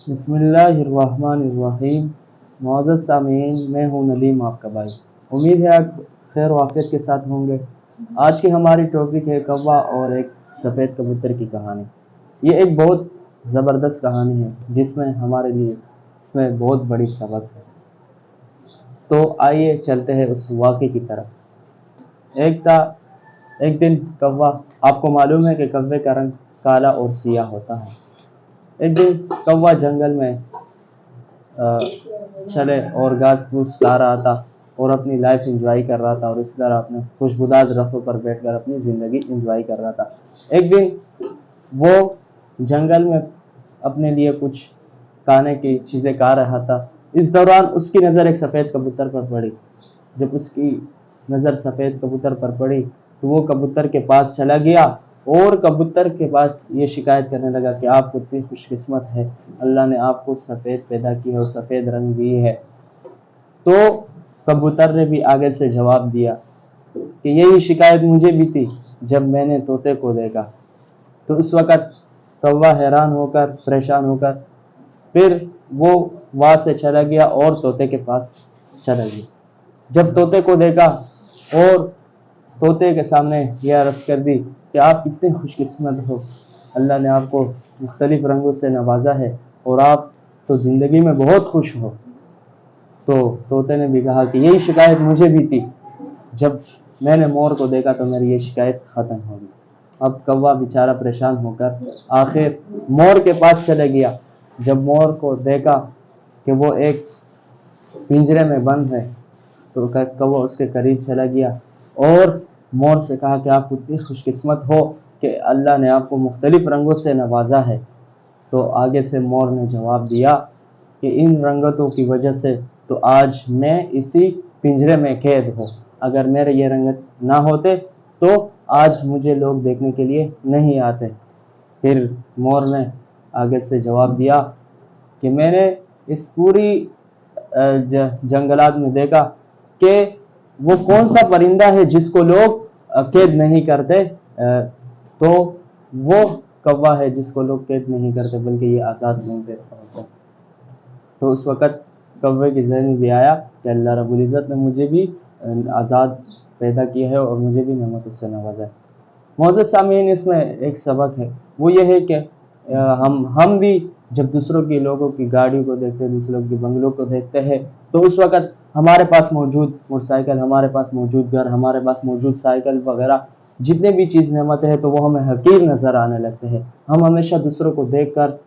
बिस्मिल्लाहिर्रहमानिर्रहीम। मुअज़्ज़ज़ सामीन, मैं हूँ नदीम आपका भाई। उम्मीद है आप खैर वाफ़ियत के साथ होंगे। आज की हमारी टॉपिक है कौवा और एक सफ़ेद कबूतर की कहानी। ये एक बहुत ज़बरदस्त कहानी है जिसमें हमारे लिए इसमें बहुत बड़ी सबक है। तो आइए चलते हैं उस वाक़े की तरफ। एक दिन कौवा, आपको मालूम है कि कौवे का रंग काला और सियाह होता है। एक दिन कौवा जंगल में चले और घास फूस खा रहा था और अपनी लाइफ एंजॉय कर रहा था और इसी तरह अपने खुशबूदार दरख्तों पर बैठकर अपनी ज़िंदगी एंजॉय कर रहा था। एक दिन वो जंगल में अपने लिए कुछ खाने की चीज़ें खा रहा था। इस दौरान उसकी नज़र एक सफ़ेद कबूतर पर पड़ी। जब उसकी नज़र सफ़ेद कबूतर पर पड़ी तो वो कबूतर के पास चला गया और कबूतर के पास ये शिकायत करने लगा कि आप कितनी खुशकिस्मत है, अल्लाह ने आपको सफ़ेद पैदा की है और सफ़ेद रंग दी है। तो कबूतर ने भी आगे से जवाब दिया कि यही शिकायत मुझे भी थी जब मैंने तोते को देखा। तो उस वक़्त कौवा हैरान होकर, परेशान होकर फिर वो वहाँ से चला गया और तोते के पास चला गया। जब तोते को देखा और तोते के सामने यह अर्ज़ कर दी कि आप कितने खुशकिस्मत हो, अल्लाह ने आपको मुख्तलिफ़ रंगों से नवाजा है और आप तो ज़िंदगी में बहुत खुश हो। तो तोते ने भी कहा कि यही शिकायत मुझे भी थी, जब मैंने मोर को देखा तो मेरी ये शिकायत ख़त्म हो गई। अब कौवा बेचारा परेशान होकर आखिर मोर के पास चले गया। जब मोर को देखा कि वो एक पिंजरे में बंद है तो कौवा उसके करीब चला गया और मोर से कहा कि आप कितनी खुशकिस्मत हो कि अल्लाह ने आपको मुख्तलिफ़ रंगों से नवाजा है। तो आगे से मोर ने जवाब दिया कि इन रंगतों की वजह से तो आज मैं इसी पिंजरे में कैद हूँ। अगर मेरे ये रंगत ना होते तो आज मुझे लोग देखने के लिए नहीं आते। फिर मोर ने आगे से जवाब दिया कि मैंने इस पूरी जंगलात में देखा कि वो कौन सा परिंदा है जिसको लोग कैद नहीं करते, तो वो कौवा है जिसको लोग कैद नहीं करते बल्कि ये आज़ाद घूमते रहते हैं। तो उस वक़्त कौवे के ज़हन में भी आया कि अल्लाह रब्बुल इज़्ज़त ने मुझे भी आज़ाद पैदा किया है और मुझे भी नेमतों से नवाजा है। मुअज़्ज़ज़ सामीन, इसमें एक सबक है, वो ये है कि हम भी जब दूसरों की लोगों की गाड़ियों को देखते हैं, दूसरों के बंगलों को देखते हैं, तो उस वक़्त हमारे पास मौजूद मोटरसाइकिल, हमारे पास मौजूद घर, हमारे पास मौजूद साइकिल वगैरह जितने भी चीज़ नेमतें हैं, तो वो हमें हकीर नज़र आने लगते हैं। हम हमेशा दूसरों को देखकर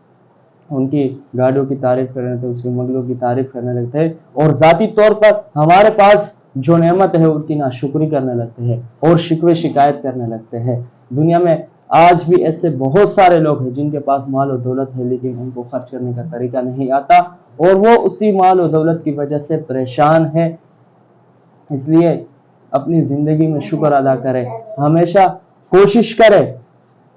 उनकी गाड़ियों की तारीफ़ करने लगते हैं, उसके बंगलों की तारीफ़ करने लगते हैं और ज़ाती तौर पर हमारे पास जो नेमत है उनकी नाशुक्री करने लगते हैं और शिकवे शिकायत करने लगते हैं। दुनिया में आज भी ऐसे बहुत सारे लोग हैं जिनके पास माल और दौलत है लेकिन उनको खर्च करने का तरीका नहीं आता और वो उसी माल और दौलत की वजह से परेशान है। इसलिए अपनी ज़िंदगी में शुक्र अदा करें, हमेशा कोशिश करें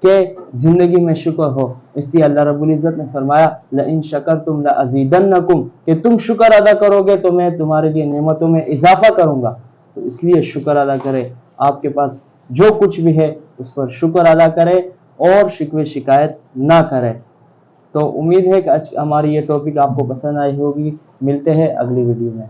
कि ज़िंदगी में शुक्र हो। इसलिए अल्लाह रब्बुल इज़्ज़त ने फरमाया लइन शकरतुम लअज़ीदन्नकुम, कि तुम शुक्र अदा करोगे तो मैं तुम्हारे लिए नेमतों में इजाफा करूँगा। तो इसलिए शुक्र अदा करें, आपके पास जो कुछ भी है उस पर शुक्र अदा करें और शिकवे शिकायत ना करें। तो उम्मीद है कि आज हमारी ये टॉपिक आपको पसंद आई होगी। मिलते हैं अगली वीडियो में।